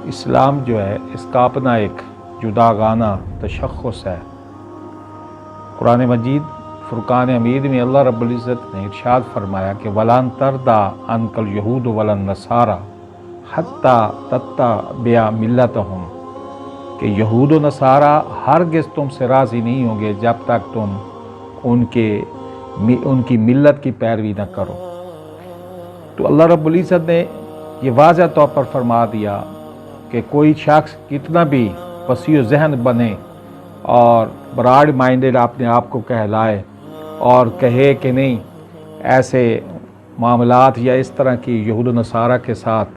اسلام جو ہے اس کا اپنا ایک جداگانہ تشخص ہے۔ قرآن مجید فرقان حمید میں اللہ رب العزت نے ارشاد فرمایا کہ وَلَن تَرْضَىٰ عَنْكَ الْيَهُودُ وَلَا النَّصَارَىٰ حَتَّىٰ تَتَّبِعَ مِلَّتَهُمْ کہ یہود و نصارہ ہرگز تم سے راضی نہیں ہوں گے جب تک تم ان کی ملت کی پیروی نہ کرو۔ تو اللہ رب العزت نے یہ واضح طور پر فرما دیا کہ کوئی شخص کتنا بھی وسیع ذہن بنے اور براڈ مائنڈڈ اپنے آپ کو کہلائے اور کہے کہ نہیں ایسے معاملات یا اس طرح کی یہود و نصارہ کے ساتھ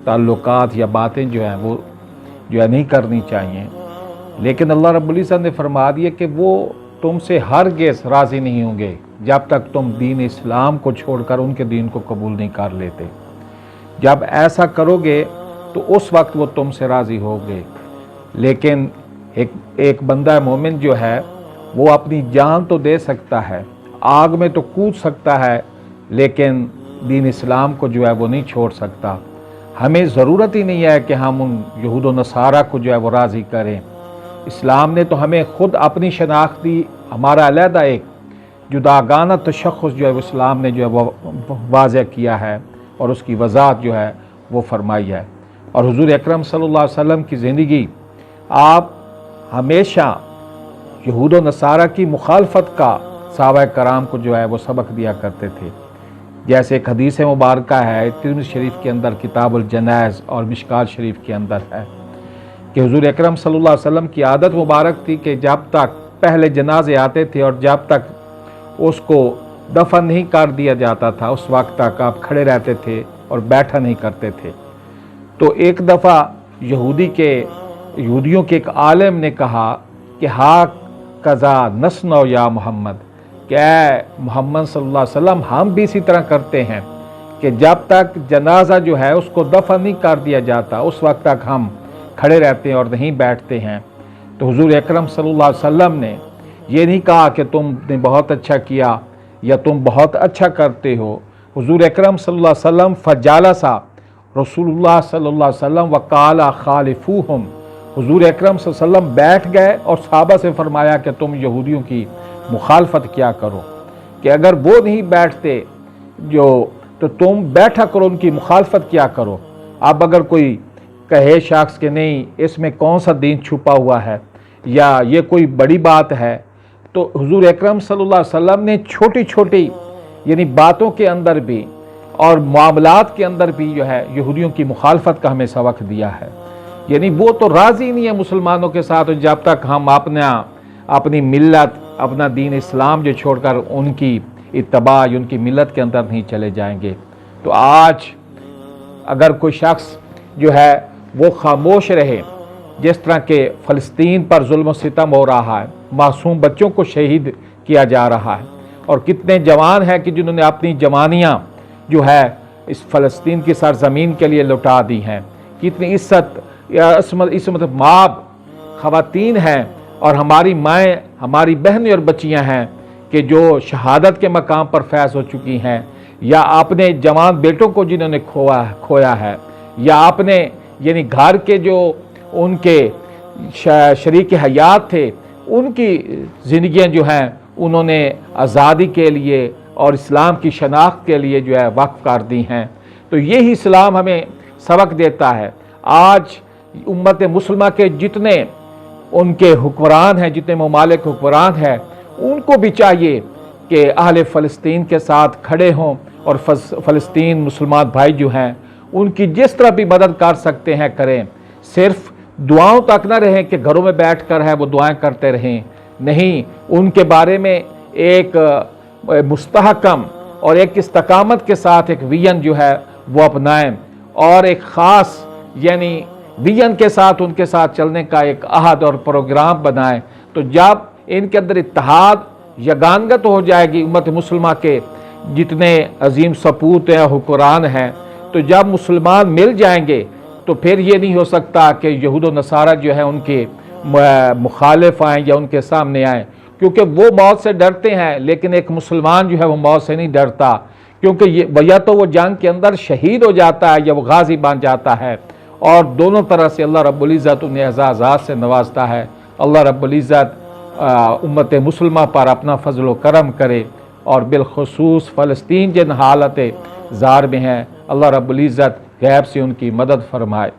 تعلقات یا باتیں جو ہیں وہ جو ہے نہیں کرنی چاہیے، لیکن اللہ رب العزت نے فرما دیا کہ وہ تم سے ہرگز راضی نہیں ہوں گے جب تک تم دین اسلام کو چھوڑ کر ان کے دین کو قبول نہیں کر لیتے۔ جب ایسا کرو گے تو اس وقت وہ تم سے راضی ہوگے، لیکن ایک بندہ مومن جو ہے وہ اپنی جان تو دے سکتا ہے، آگ میں تو کود سکتا ہے، لیکن دین اسلام کو جو ہے وہ نہیں چھوڑ سکتا۔ ہمیں ضرورت ہی نہیں ہے کہ ہم ان یہود و نصارہ کو جو ہے وہ راضی کریں۔ اسلام نے تو ہمیں خود اپنی شناخت دی، ہمارا علیحدہ ایک جداگانہ تشخص جو ہے وہ اسلام نے جو ہے وہ واضح کیا ہے اور اس کی وضاحت جو ہے وہ فرمائی ہے۔ اور حضور اکرم صلی اللہ علیہ وسلم کی زندگی آپ ہمیشہ یہود و نصارہ کی مخالفت کا صحابہ کرام کو جو ہے وہ سبق دیا کرتے تھے۔ جیسے ایک حدیث مبارکہ ہے ترمذی شریف کے اندر کتاب الجنائز اور مشکات شریف کے اندر ہے کہ حضور اکرم صلی اللہ علیہ وسلم کی عادت مبارک تھی کہ جب تک پہلے جنازے آتے تھے اور جب تک اس کو دفن نہیں کر دیا جاتا تھا اس وقت تک آپ کھڑے رہتے تھے اور بیٹھا نہیں کرتے تھے۔ تو ایک دفعہ یہودیوں کے ایک عالم نے کہا کہ ہا قضا نسنو یا محمد، کہ اے محمد صلی اللہ علیہ وسلم ہم بھی اسی طرح کرتے ہیں کہ جب تک جنازہ جو ہے اس کو دفن نہیں کر دیا جاتا اس وقت تک ہم کھڑے رہتے ہیں اور نہیں بیٹھتے ہیں۔ تو حضور اکرم صلی اللہ علیہ وسلم نے یہ نہیں کہا کہ تم نے بہت اچھا کیا یا تم بہت اچھا کرتے ہو۔ حضور اکرم صلی اللہ علیہ وسلم فجالسا رسول اللہ صلی اللہ علیہ وسلم وقال خالفوہم، حضور اکرم صلی اللہ علیہ وسلم بیٹھ گئے اور صحابہ سے فرمایا کہ تم یہودیوں کی مخالفت کیا کرو، کہ اگر وہ نہیں بیٹھتے تو تم بیٹھا کرو، ان کی مخالفت کیا کرو۔ اب اگر کوئی کہے شخص کہ نہیں اس میں کون سا دین چھپا ہوا ہے یا یہ کوئی بڑی بات ہے، تو حضور اکرم صلی اللہ علیہ وسلم نے چھوٹی چھوٹی یعنی باتوں کے اندر بھی اور معاملات کے اندر بھی جو ہے یہودیوں کی مخالفت کا ہمیں سبق دیا ہے۔ یعنی وہ تو راضی نہیں ہے مسلمانوں کے ساتھ جب تک ہم اپنی ملت اپنا دین اسلام جو چھوڑ کر ان کی اتباع ان کی ملت کے اندر نہیں چلے جائیں گے۔ تو آج اگر کوئی شخص جو ہے وہ خاموش رہے، جس طرح کہ فلسطین پر ظلم و ستم ہو رہا ہے، معصوم بچوں کو شہید کیا جا رہا ہے، اور کتنے جوان ہیں کہ جنہوں نے اپنی جوانیاں جو ہے اس فلسطین کی سرزمین کے لیے لٹا دی ہیں، کتنی عصمت ماب خواتین ہیں اور ہماری مائیں ہماری بہنیں اور بچیاں ہیں کہ جو شہادت کے مقام پر فیض ہو چکی ہیں، یا اپنے جوان بیٹوں کو جنہوں نے کھویا ہے، یا اپنے یعنی گھر کے جو ان کے شریک حیات تھے ان کی زندگیاں جو ہیں انہوں نے آزادی کے لیے اور اسلام کی شناخت کے لیے جو ہے وقف کر دی ہیں۔ تو یہی اسلام ہمیں سبق دیتا ہے۔ آج امت مسلمہ کے جتنے ان کے حکمران ہیں، جتنے ممالک حکمران ہیں، ان کو بھی چاہیے کہ اہل فلسطین کے ساتھ کھڑے ہوں اور فلسطین مسلمان بھائی جو ہیں ان کی جس طرح بھی مدد کر سکتے ہیں کریں۔ صرف دعاؤں تک نہ رہیں کہ گھروں میں بیٹھ کر ہے وہ دعائیں کرتے رہیں، نہیں، ان کے بارے میں ایک مستحکم اور ایک استقامت کے ساتھ ایک ویژن جو ہے وہ اپنائیں، اور ایک خاص یعنی ویژن کے ساتھ ان کے ساتھ چلنے کا ایک عہد اور پروگرام بنائیں۔ تو جب ان کے اندر اتحاد یگانگت ہو جائے گی امت مسلمہ کے جتنے عظیم سپوت ہیں حکمران ہیں، تو جب مسلمان مل جائیں گے تو پھر یہ نہیں ہو سکتا کہ یہود و نصارہ جو ہے ان کے مخالف آئیں یا ان کے سامنے آئیں، کیونکہ وہ موت سے ڈرتے ہیں، لیکن ایک مسلمان جو ہے وہ موت سے نہیں ڈرتا، کیونکہ یا تو وہ جنگ کے اندر شہید ہو جاتا ہے یا وہ غازی بن جاتا ہے، اور دونوں طرح سے اللہ رب العزت انہیں اعزازات سے نوازتا ہے۔ اللہ رب العزت امت مسلمہ پر اپنا فضل و کرم کرے، اور بالخصوص فلسطین جن حالت زار میں ہیں، اللہ رب العزت غیب سے ان کی مدد فرمائے۔